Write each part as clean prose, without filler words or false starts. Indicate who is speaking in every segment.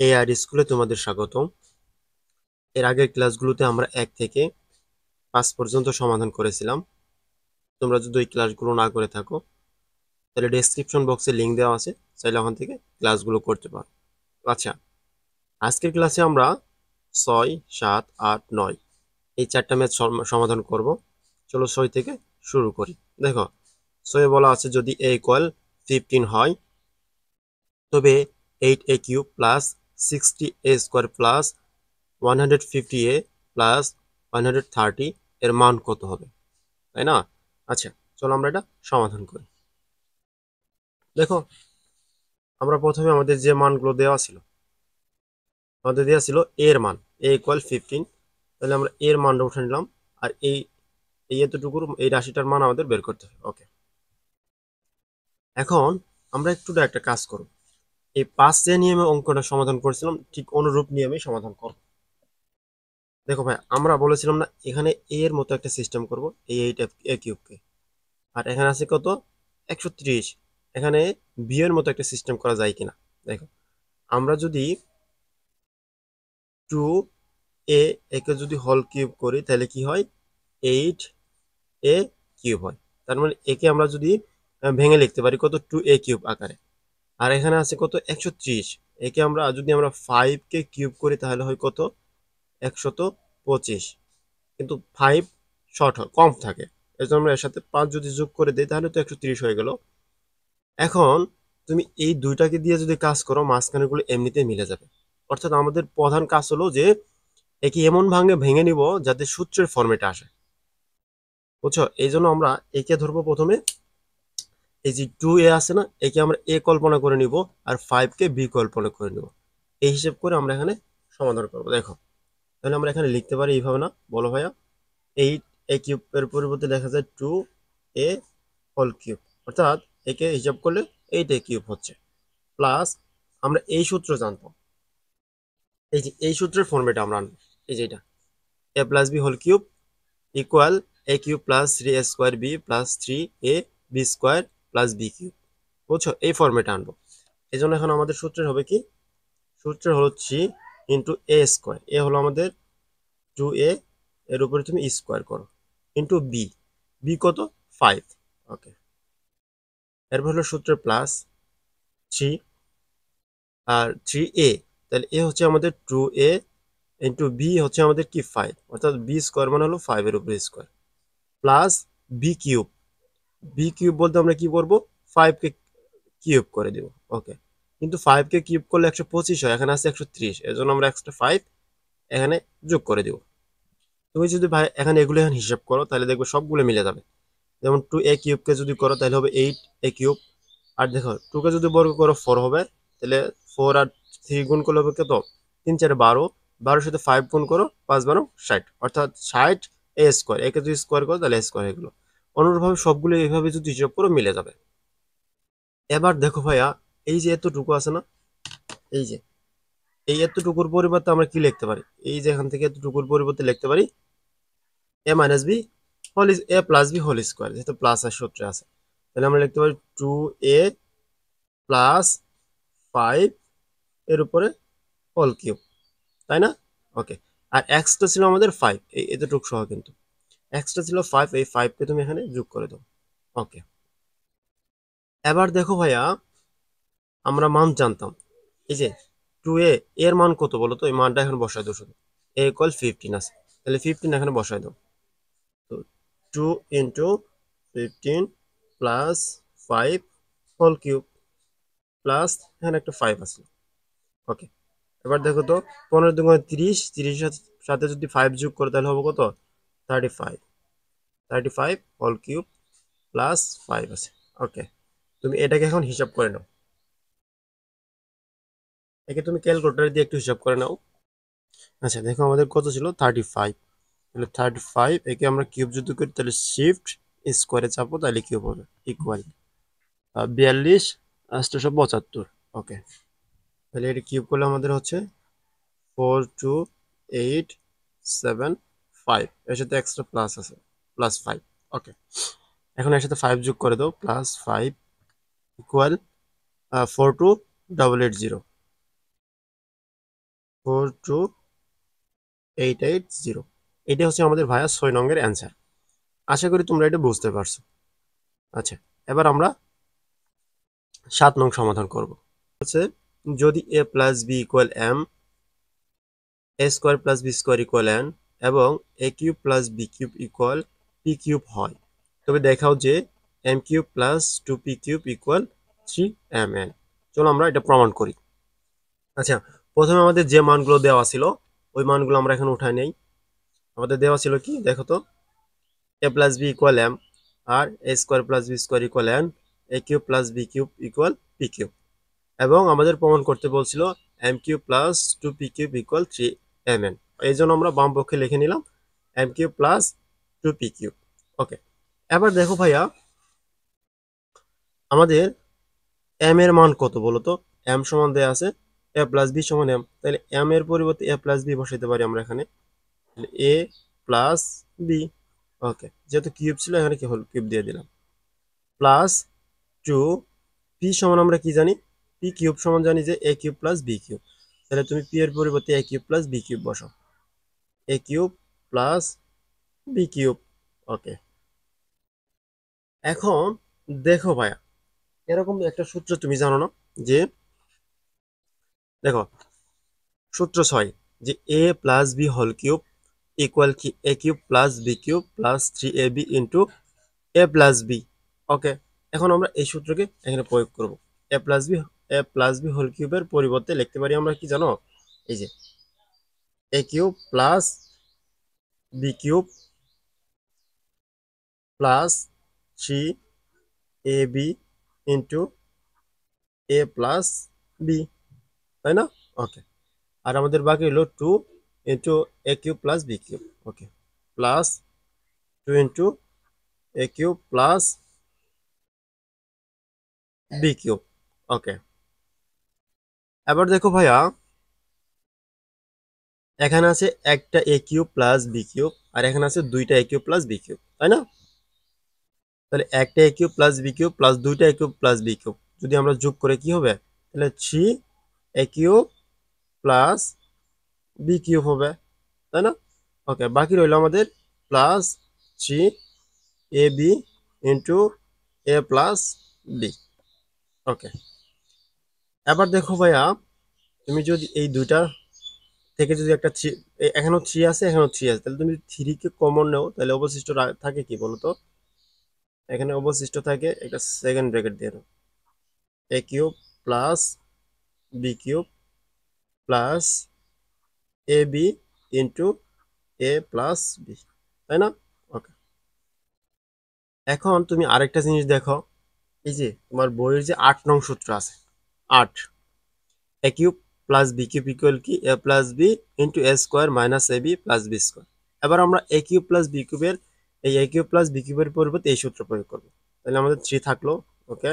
Speaker 1: AR স্কুলে তোমাদের স্বাগতম। এর আগের ক্লাসগুলোতে আমরা 1 থেকে 5 পর্যন্ত সমাধান করেছিলাম। তোমরা যদি ওই ক্লাসগুলো না করে থাকো তাহলে ডেসক্রিপশন বক্সে লিংক দেওয়া আছে, চাইলে ওখান থেকে ক্লাসগুলো করতে পারো। আচ্ছা, আজকের ক্লাসে আমরা 6, 7, 8, 9 এই 4টা ম্যাথ সমাধান করব। চলো 6 থেকে শুরু করি। দেখো, 6 বলা আছে যদি a ইকুয়াল 15 হয় তবে 8a cube plus 60a square plus 150a plus 130 এর মান কত হবে, তাই না? আচ্ছা, চলো আমরা এটা সমাধান করি। দেখো, আমরা প্রথমে আমাদের যে মানগুলো দেওয়া ছিল, আমাদের দেওয়া ছিল এর মান a ইকুয়াল 15, তাহলে আমরা এর মানটা উঠে নিলাম। আর এই এই এতটুকুর এই রাশিটার মান আমাদের বের করতে হবে। ওকে, এখন আমরা একটা কাজ করব। এই 5 যে নিয়মে অঙ্কটা সমাধান করেছিলাম ঠিক অনুরূপ নিয়মে সমাধান করব। দেখো ভাই, আমরা বলেছিলাম না এখানে a এর মতো একটা সিস্টেম করব, এই 8a কিউবকে। আর এখানে আছে কত, 130। এখানে বি এর মতো একটা সিস্টেম করা যায় কিনা দেখো। আমরা যদি 2a একে যদি হোল কিউব করি তাহলে কি হয়, 8a কিউব হয়। তার মানে একে আমরা যদি ভেঙে লিখতে পারি কত, 2a কিউব আকারে। আর এখানে আছে কত, 130। একে আমরা 5 কে কিউব করি তাহলে হয় কত, 125। কিন্তু 5 শর্ট হয়, কম থাকে। এর জন্য আমরা এর সাথে 5 যদি যোগ করে দিই তাহলে তো 130 হয়ে গেল। এখন তুমি এই দুইটাকে দিয়ে যদি কাজ করো, মাঝখানেগুলো এমনিতে মিলে যাবে। অর্থাৎ আমাদের প্রধান কাজ হলো যে একে এমন ভেঙে নিব যাতে সূত্রের ফরম্যাটে আসে, বুঝছো? এই জন্য আমরা একে ধরবো প্রথমে, এই যে 2a আছে না, একে আমরা a কল্পনা করে নিব আর 5 কে b কল্পনা করে নিব। এই হিসেব করে আমরা এখানে সমাধান করব। দেখো, তাহলে আমরা এখানে লিখতে পারি এইভাবে, না বলো ভাইয়া, 8a কিউব এর পরিবর্তে লেখা যায় 2a হোল কিউব। অর্থাৎ একে হিসাব করলে 8a কিউব হচ্ছে। প্লাস আমরা এই সূত্র জানতাম, এই যে এই সূত্রের ফর্মেটে আমরা আনবো, এই যে এটা a plus B whole cube equal a cube plus 3a square b plus 3a b square plus B cube. বুঝছো, এই ফর্মেটে আনবো। এই জন্য এখন আমাদের সূত্রের হবে কি, সূত্রের হলো 3 ইন্টু এ স্কোয়ার। এ হলো আমাদের 2a, এর উপরে তুমি স্কোয়ার করো, ইন্টু বি, বি কত, 5। ওকে, এরপর হলো সূত্রের প্লাস 3 আর 3a, তাহলে এ হচ্ছে আমাদের 2a ইন্টু বি হচ্ছে আমাদের কি, 5। অর্থাৎ বি স্কোয়ার মানে হলো 5 এর উপরে square plus B cube. B cube বলতে আমরা কি করবো, 5 কে কিউব করে দিব। ওকে, কিন্তু 5 কে কিউব করলে 125 হয়, এখানে আছে 130, এর জন্য আমরা এক্সট্রা 5 এখানে যোগ করে দিব। তুমি যদি ভাই এখানে এগুলো এখন হিসাব করো তাহলে দেখবে সবগুলো মিলে যাবে। যেমন 2a কিউবকে যদি করো তাহলে হবে 8a কিউব। আর দেখো 2 কে যদি বর্গ করো 4 হবে, তাহলে 4 আর 3 গুণ করলে হবে কত, 3 4 12, 12 সাথে 5 গুণ করো, 5 12 60, অর্থাৎ 60 এ স্কোয়ার। একে যদি স্কোয়ার করো তাহলে স্কোয়ার হয়ে গেলো। অনুরূপভাবে সবগুলো এইভাবে যদি হিসাব করো মিলে যাবে। এবার দেখো ভাইয়া, এই যে এতটুকু আছে না, এই যে এই এতটুকুর পরিবর্তে আমরা কি লিখতে পারি, এই যে এখান থেকে এতটুকুর পরিবর্তে লিখতে পারি a minus B whole is a plus B whole square, যেহেতু প্লাস আর সূত্রে আছে। তাহলে আমরা লিখতে পারি 2a প্লাস 5 এর উপরে হোল কিউব, তাই না? ওকে, আর এক্সটা ছিল আমাদের 5, এই এতটুকু সহ, কিন্তু এক্সটা ছিল 5, এই 5 কে তুমি এখানে যোগ করে দাও। ওকে, এবার দেখো ভাইয়া, আমরা মান জানতাম, এই যে 2a এর মান কত বলো তো, এই মানটা এখন বসাই দাও শুধু। a ইকুয়াল 15 আছে, তাহলে 15 এখানে বসাই দাও। তো 2 into 15 plus 5 whole cube plus এখানে একটা 5 আছে। ওকে, এবার দেখো তো, 15 দুগুণে 30, 30 সাথে যদি 5 যোগ করো তাহলে হবে কত, 35, 35 হোল কিউব প্লাস 5 আছে। ওকে, তুমি এটাকে এখন হিসাব করে নাও, একে তুমি ক্যালকুলেটর দিয়ে একটু হিসাব করে নাও। আচ্ছা দেখো, আমাদের কত ছিল, 35। তাহলে 35 একে আমরা কিউব যদি করি তাহলে শিফট স্কোয়ারে চাপো তাহলে কিউব হবে, ইকুয়াল 42 875। ওকে, তাহলে এটা কিউব করলে আমাদের হচ্ছে 4285, এর সাথে এক্সট্রা প্লাস আছে, প্লাস 5। ওকে, এখন এর সাথে 5 যোগ করে দাও, প্লাস 5 ইকুয়াল 42880। 42880। এটা হচ্ছে আমাদের ভাইয়া 6 নংয়ের অ্যান্সার। আশা করি তোমরা এটা বুঝতে পারছো। আচ্ছা, এবার আমরা 7 নং সমাধান করব। হচ্ছে যদি a plus b equal m, a square plus B square equal n এবং a cube plus B cube equal p cube হয়, তবে দেখাও যে m cube plus 2p cube equal 3mn। চলো আমরা এটা প্রমাণ করি। আচ্ছা, প্রথমে আমাদের যে মানগুলো দেওয়া ছিল ওই মানগুলো আমরা এখন উঠাই নেই। আমাদের দেওয়া ছিল কি দেখো তো, a plus b equal m আর a square plus B square equal n, a cube plus B cube equal p cube, এবং আমাদের প্রমাণ করতে বলছিল m cube plus 2p cube equal 3mn। এই জন্য আমরা বাম পক্ষে লিখে নিলাম m cube plus 2p cube. Okay, এবার দেখো ভাইয়া আমাদের এম এর মান কত বলো তো। এম সমান দেয়া আছে এ প্লাস বি সমান এম, তাহলে এম এর পরিবর্তে এ প্লাস বি বসাইতে পারি আমরা এখানে, এ প্লাস বি। ওকে, যেহেতু কিউব ছিল এখানে কি হল কিউব দিয়ে দিলাম, প্লাস 2 পি সমান আমরা কি জানি, পি কিউব সমান জানি যে a cube plus B cube. তাহলে তুমি পি এর পরিবর্তে এ কিউব প্লাস বি কিউব বসাও, এ কিউব প্লাস বি কিউব। ওকে, এখন দেখো ভাইয়া এরকম একটা সূত্র তুমি জানো না, যে দেখো সূত্র 6 যে a plus B whole cube equal কি a cube plus B cube plus 3ab into a plus b. Okay, এখন আমরা এই সূত্রকে এখানে প্রয়োগ করব। A plus b, a plus B whole কিউবের পরিবর্তে লিখতে পারি আমরা কি জানো, এই যে a cube plus B cube plus 3ab into a plus B, তাই না? ওকে, আর আমাদের বাকি হলো 2 into a cube plus B cube. Okay, plus 2 into a cube plus B cube. Okay, এবার দেখো ভাইয়া এখানে আছে একটা a cube plus B cube আর এখানে আছে দুইটা a cube plus B cube, তাই না? তাহলে একটা a cube plus B cube plus দুইটা a cube plus B cube যদি আমরা যোগ করে কি হবে, তাহলে 3 a cube plus B cube হবে, তাই না? ওকে, বাকি রইল আমাদের plus 3 A b into a plus b. ওকে, এবার দেখো ভাইয়া তুমি যদি এই দুইটা থেকে যদি একটা থ্রি, এখানেও 3 আছে এখানেও 3 আছে, তাহলে তুমি 3 কে কমন নাও, তাহলে অবশিষ্ট থাকে কি বলতো, এখানে অবশিষ্ট থাকে একটা সেকেন্ড ব্র্যাকেট দিয়ে দাও, a cube plus B cube plus a b into a plus B, তাই না? ওকে, এখন তুমি আরেকটা জিনিস দেখো, এই যে তোমার বইয়ের যে 8 নং সূত্র আছে, 8 a cube plus B cube equal কি a plus b into a square minus a b plus B square. এবার আমরা এ কিউব প্লাস বি কিউবের এই এ কিউব প্লাস বি কিউবের পরিবর্তে এই সূত্র প্রয়োগ করবো, তাহলে আমাদের 3 থাকলো। ওকে,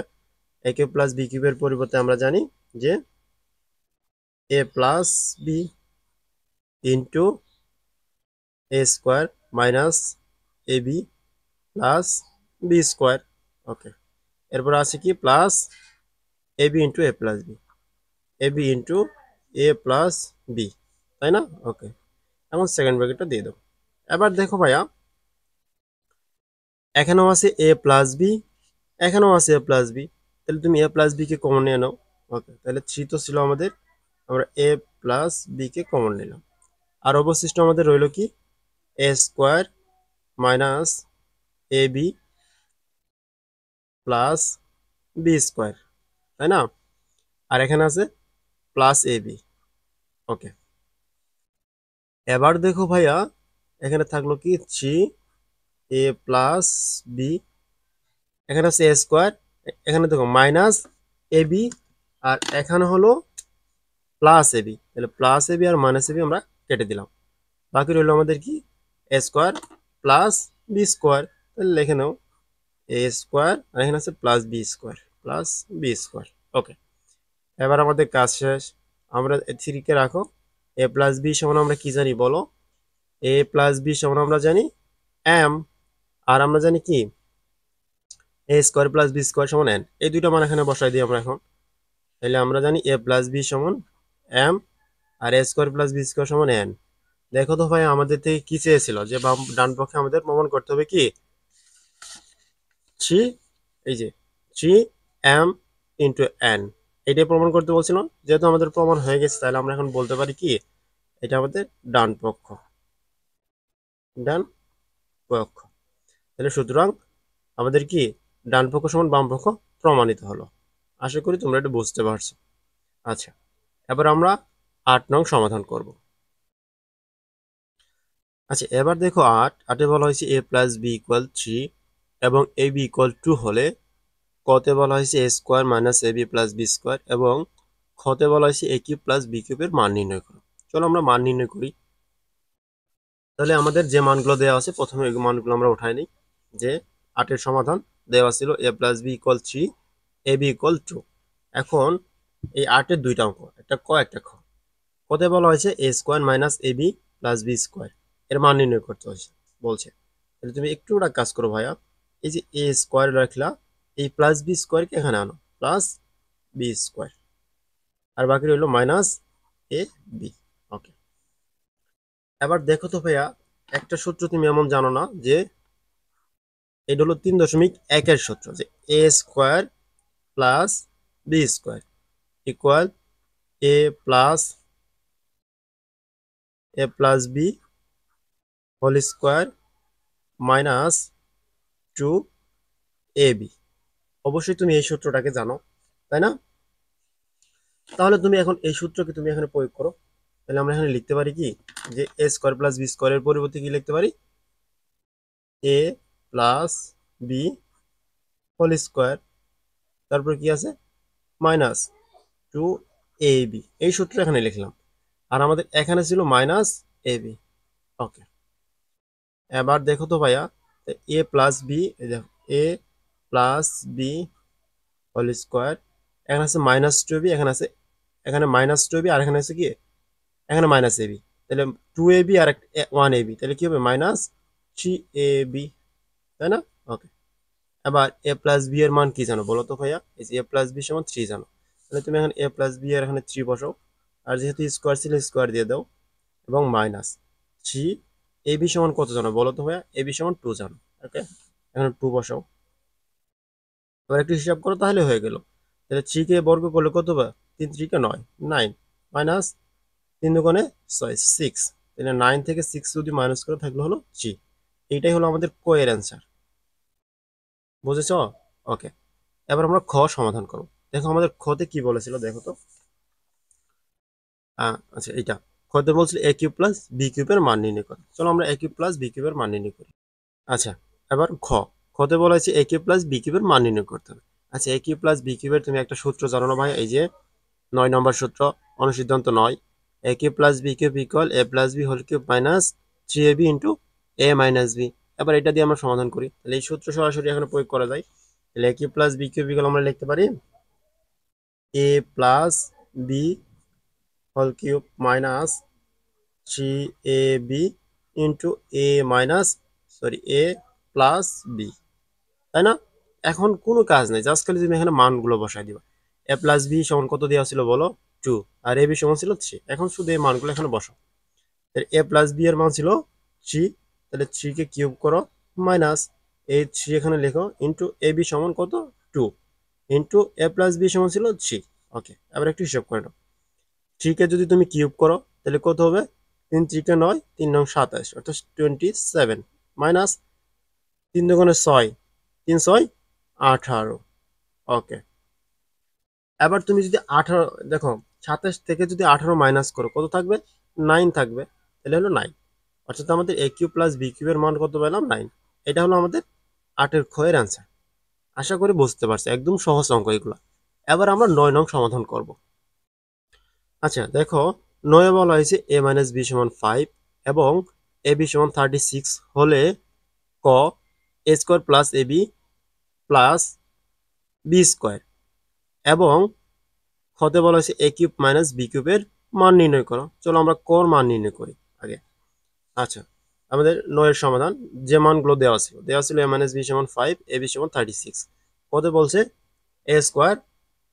Speaker 1: এ কিউব প্লাস বি কিউবের পরিবর্তে আমরা জানি যে a plus b into a square minus a b plus B square. ওকে, এরপর আছে কি plus a b into a plus b, A b into a plus B, তাই না? ওকে, এখন সেকেন্ড ব্র্যাকেটটা দিয়ে দেবো। এবার দেখো ভাইয়া এখানেও আছে এ প্লাস বি, এখানেও আছে এ প্লাস বি, তাহলে তুমি এ প্লাস বি কে কমন নিয়ে নাও। ওকে, তাহলে 3 তো ছিল আমাদের, আমরা এ প্লাস বি কে কমন নিলাম, আর অবশিষ্ট আমাদের রইল কি a square minus a b plus B square, তাই না? আর এখানে আছে প্লাস এ বি। ওকে, এবার দেখো ভাইয়া এখানে থাকলো কি 3 এ প্লাস বি, এখানে আছে এ স্কোয়ার, এখানে দেখো মাইনাস এ বি, আর এখানে হলো প্লাস এ বি, তাহলে প্লাস এ বি আর মাইনাস এ বি আমরা কেটে দিলাম, বাকি রইলো আমাদের কি a square plus B square, তাহলে লিখে নাও এ স্কোয়ার আর এখানে আছে plus B square plus B square. Okay, এবার আমাদের কাজ শেষ। আমরা 3 কে রাখো, এ প্লাস বি সমান আমরা কি জানি বলো, এ প্লাস বি সমান আমরা জানি এম, আর আমরা জানি কি a square plus B square সমান এন, এই দুইটা মান এখানে বসাই দিই আমরা এখন। তাহলে আমরা জানি এ প্লাস বি সমান এম আর a square plus B square সমান এন। দেখো তো ভাই আমাদের থেকে কি চেয়েছিল, যে ডান পক্ষে আমাদের প্রমাণ করতে হবে কি 3, এই যে 3m ইন্টু n, এটাই প্রমাণ করতে বলছিল। যেহেতু আমাদের প্রমাণ হয়ে গেছে, তাহলে আমরা এখন বলতে পারি কি এটা আমাদের ডান পক্ষ, ডান পক্ষ। তাহলে সুতরাং আমাদের কি ডান পক্ষ সমান বাম পক্ষ প্রমাণিত হলো। আশা করি তোমরা এটা বুঝতে পারছো। আচ্ছা, এবার আমরা 8 নং সমাধান করব। আচ্ছা, এবার দেখো 8 বলা হয়েছে a প্লাস বি ইকুয়াল 3 এবং এ বি ইকুয়াল 2 হলে কতে বলা হয়েছে এ square minus a b plus B square এবং খতে বলা হয়েছে এ কিউব প্লাস বি কিউবের মান নির্ণয় করো। চলো আমরা মান নির্ণয় করি। তাহলে আমাদের যে মানগুলো দেওয়া আছে প্রথমে ওই মানগুলো আমরা উঠাই নিই। যে 8-এর সমাধান দেওয়া ছিল এ plus b equal 3, A B equal 2। এখন এই 8-এর দুইটা অঙ্ক, একটা ক একটা খ। কতে বলা হয়েছে এ square minus a b plus B square এর মান নির্ণয় করতে বলছে। তাহলে তুমি একটু একটা কাজ করো ভাইয়া, এই যে এ স্কোয়ার রাখলা, এই প্লাস বি স্কোয়ারকে এখানে আনো, প্লাস বি স্কোয়ার, আর বাকি রইল মাইনাস এ বি। ওকে, এবার দেখো তো ভাইয়া, একটা সূত্র তুমি এমন জানো না যে এটা হলো 3.1-এর সূত্র, যে A square plus B square equal A plus B whole square minus 2ab। অবশ্যই তুমি এই সূত্রটাকে জানো, তাই না? তাহলে তুমি এখন এই সূত্রকে তুমি এখানে প্রয়োগ করো। তাহলে আমরা এখানে লিখতে পারি কি, যে এ স্কোয়ার প্লাস বি স্কোয়ারের পরিবর্তে কি লিখতে পারি, A plus B whole square, তারপর কি আছে মাইনাস 2ab। এই সূত্র এখানে লিখলাম, আর আমাদের এখানে ছিল মাইনাস ab। ওকে, এবার দেখো তো ভাইয়া, এ প্লাস বি, দেখো এ প্লাস বি হোল স্কোয়ার, এখানে আছে মাইনাস 2ab, এখানে মাইনাস 2ab, আর এখানে আছে কি এখানে মাইনাস এবি। তাহলে 2ab আর 1ab, তাহলে কি হবে মাইনাস 3ab, তাই না? ওকে, এবার এ প্লাস বি এর মান কি জানো বলো তো ভাইয়া? এই যে এ প্লাস বি সমান 3 জানো, তাহলে তুমি এখন এ প্লাস বি এর এখানে 3 বসাও, আর যেহেতু স্কোয়ার ছিল স্কোয়ার দিয়ে দাও, এবং মাইনাস 3 এ বি সমান কত জানো বলো তো ভাইয়া? এ বি সমান 2 জানো। ওকে, এখন 2 বসাও, এবার একটু হিসাব করো, তাহলে হয়ে গেল। তাহলে 3 কে বর্গ করলে কত হবে? 3 3 কে 9, 9 মাইনাস 3 দুগুণে 6, 6। তাহলে 9 থেকে 6 যদি মাইনাস করে থাকলে হলো 3। এইটাই হলো আমাদের কোয়ের অ্যান্সার। বুঝেছ? ওকে, এবার আমরা খ সমাধান করব। দেখো আমাদের খতে কি বলেছিল, দেখো তো। আচ্ছা, এইটা খতে বলছিল এ কিউব প্লাস বি কিউবের মান নির্ণয় করো। চলো আমরা এ কিউব প্লাস বি কিউবের মান নির্ণয় করি। আচ্ছা, এবার খতে বলা হয়েছে এ কিউব প্লাস বি কিউবের মান নির্ণয় করতে হবে। আচ্ছা, এ কিউব প্লাস বি কিউবের তুমি একটা সূত্র জানো না ভাই? এই যে 9 নম্বর সূত্র, অনুসিদ্ধান্ত 9, A cube plus B cube equal A plus B whole cube minus 3ab into A minus B. এবার এটা দিয়ে আমরা সমাধান করি। তাহলে এই সূত্র সরাসরি এখানে প্রয়োগ করা যায়। তাহলে A cube plus B cube equal আমরা লিখতে পারি A plus B whole cube minus 3ab into A minus A plus B, তাই না? এখন কোনো কাজ নেই, জাস্ট খালি তুমি এখানে মানগুলো বসাই দিবা। এ প্লাস বি সমান কত দেওয়া ছিল বলো? 2, আর এ বি সমান ছিল 3। এখন শুধু এই মানগুলো এখানে বসাও। এ প্লাস বি এর মান ছিল 3, তাহলে 3 কে কিউব করো, মাইনাস এই 3 এখানে লেখো, ইন্টু এ বি সমান কত? 2, ইন্টু এ প্লাস বি সমান ছিল 3। ওকে, এবার একটু হিসাব করে নাও। 3 কে যদি তুমি কিউব করো তাহলে কত হবে? 3 3 কে 9, 3 9 27, অর্থাৎ 27, মাইনাস 3 দুগুণে 6, 3 6 18। ওকে, এবার তুমি যদি 18 দেখো, 27 থেকে যদি 18 মাইনাস করো কত থাকবে? 9 থাকবে। তাহলে হলো 9, অর্থাৎ আমাদের এ কিউব প্লাস বি কিউবের মান কত পেলাম? 9। এটা হলো আমাদের 8-এর ক্ষয়ের অ্যান্সার। আশা করি বুঝতে পারছি, একদম সহজ অঙ্ক এগুলো। এবার আমরা 9 নং সমাধান করব। আচ্ছা দেখো, 9 বলা হয়েছে এ মাইনাস বি সমান 5 এবং এ বি সমান 36 হলে ক এ square plus a b plus B square, এবং খতে বলা হয়েছে এ কিউব মাইনাস বি কিউবের মান নির্ণয় করো। চলো আমরা কর মান নির্ণয় করি আগে। আচ্ছা, আমাদের 9-এর সমাধান, যে মানগুলো দেওয়া ছিল এ মাইনাস বি সমান 5, এ বি সমান 36, কত বলছে? এ square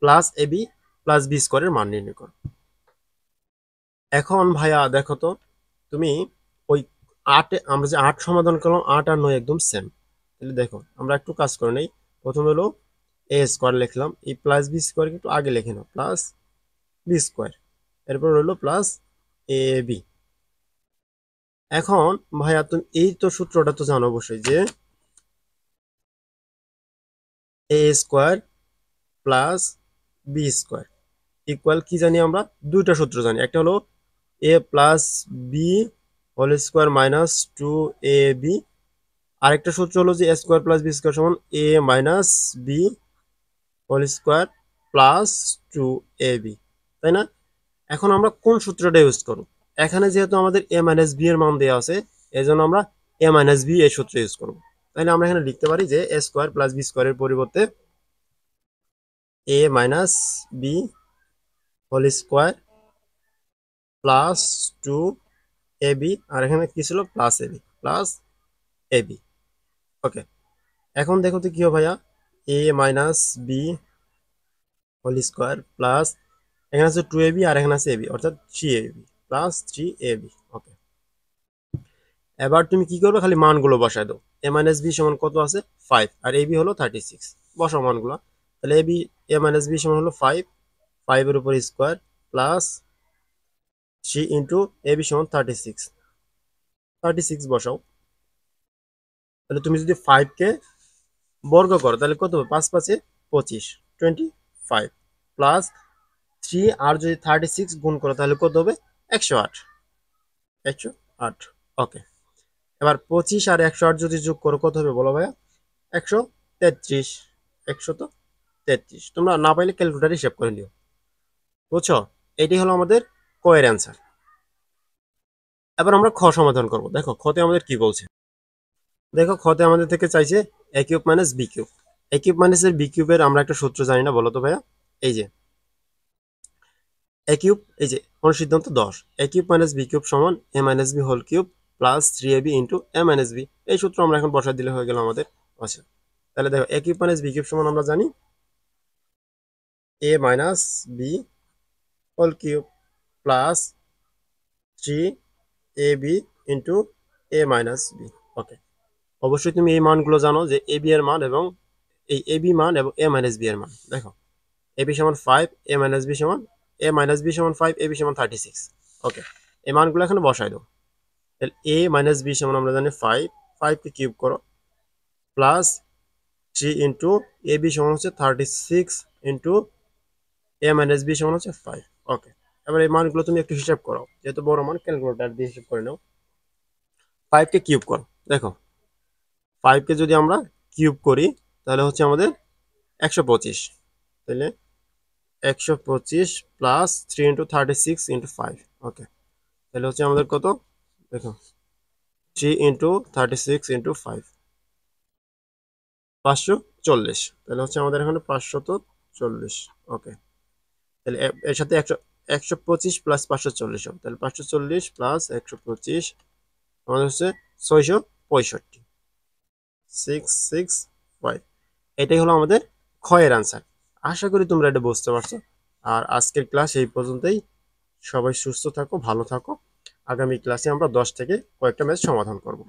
Speaker 1: plus a b plus B স্কোয়ারের মান নির্ণয় করো। এখন ভাইয়া দেখো তো, তুমি ওই 8 আমরা যে 8 সমাধান করলাম, 8 আর 9 একদম সেম। তাহলে দেখো আমরা একটু কাজ করে নেই। প্রথম হলো এ স্কোয়ার লিখলাম, এই প্লাস বি স্কোয়ার একটু আগে লিখে নাও, প্লাস বি স্কোয়ার, এরপর হলো প্লাস এ বি। এখন ভাইয়া তুমি এই তো সূত্রটা তো জানো অবশ্যই, যে A square plus B square equal কি জানি আমরা, দুইটা সূত্র জানি। একটা হলো A plus B whole square minus 2ab, আরেকটা সূত্র হলো যে A square plus B square সমান A minus B whole square plus 2ab, তাই না? এখন আমরা কোন সূত্রটা ইউজ করব? এখানে যেহেতু আমাদের এ মাইনাস বি এর মান দেওয়া আছে, এই জন্য আমরা এ মাইনাস বি এই সূত্র ইউজ করব। তাহলে আমরা এখানে লিখতে পারি যে এ স্কোয়ার প্লাস বি স্কোয়ারের পরিবর্তে A minus B whole square plus 2ab, আর এখানে কি ছিল, plus AB, plus AB. Okay, এখন দেখো তো কি হবে ভাইয়া, A minus B whole square plus, এখানে আছে 2ab আর এখানে আছে এবি, অর্থাৎ 3ab প্লাস 3ab। ওকে, এবার তুমি কি করবে, খালি মানগুলো বসায় দাও। এ মাইনাস বি সমান কত আছে, 5, আর এবি হলো 36। বসাও মানগুলো। তাহলে এবি, এ মাইনাস বি সমান হলো 5, 5 এর উপর স্কোয়ার প্লাস 3 ইন্টু এবি সমান 36, 36 বসাও। তাহলে তুমি যদি 5 কে বর্গ করো তাহলে কত হবে, 5 5 এ 25, 25 প্লাস 3, আর যদি 36 গুণ করো তাহলে কত হবে, 108, 108। ওকে, এবার 25 আর 108 যদি যোগ করো কত হবে বলো ভাইয়া, 133, 133। তোমরা না পাইলে ক্যালকুলেটার হিসাব করে নিও, বুঝছো? এটি হলো আমাদের কয়ের অ্যান্সার। এবার আমরা খ সমাধান করব। দেখো খতে আমাদের কি বলছে, দেখো খতে আমাদের থেকে চাইছে এ কিউব মাইনাস বি কিউব। এ কিউব মাইনাসের বি কিউবের আমরা একটা সূত্র জানি না, বলো তো ভাইয়া? এই যে এ কিউব, এই যে অনুসিদ্ধান্ত 10, A cube minus B cube সমান A minus B whole cube plus 3ab into A minus B. এই সূত্র আমরা এখন বসাই দিলে হয়ে গেল আমাদের। আচ্ছা, তাহলে দেখো A cube minus B cube সমান আমরা জানি A minus B whole cube plus 3ab into A minus B. Okay, অবশ্যই তুমি এই মানগুলো জানো যে এ বি এর মান এবং এই এ বি মান এবং এ মাইনাস বি এর মান। দেখো এ বি সমান 5, এ মাইনাস বি সমান, এ মাইনাস বি সমান 5, এ বি সমান 36। ওকে, এই মানগুলো এখানে বসাই দাও। তাহলে এ মাইনাস বি সমান আমরা জানি 5, 5 কে কিউব করো প্লাস 3 ইন্টু এ বি সমান হচ্ছে 36 ইন্টু এ মাইনাস বি সমান হচ্ছে 5। ওকে, এবার এই মানগুলো তুমি একটু হিসাব করো, যেহেতু বড় মান ক্যালকুলেটর দিয়ে হিসাব করে নাও। 5 কে কিউব করো, দেখো 5 কে যদি আমরা কিউব করি তাহলে হচ্ছে আমাদের 125। তাহলে 125 প্লাস 3 ইন্টু 36 ইন্টু 5। ওকে, তাহলে হচ্ছে আমাদের কত, দেখো 3 ইন্টু 36 ইন্টু 5, 540। তাহলে হচ্ছে আমাদের এখানে 540। ওকে, তাহলে এর সাথে 125 প্লাস 540 হবে, তাহলে 540 প্লাস 125 আমাদের হচ্ছে 665, 665। এটাই হলো আমাদের ক্ষয়ের আনসার। আশা করি তোমরা এটা বুঝতে পারছো। আর আজকের ক্লাস এই পর্যন্তই। সবাই সুস্থ থাকো, ভালো থাকো। আগামী ক্লাসে আমরা 10 থেকে কয়েকটা ম্যাচ সমাধান করব।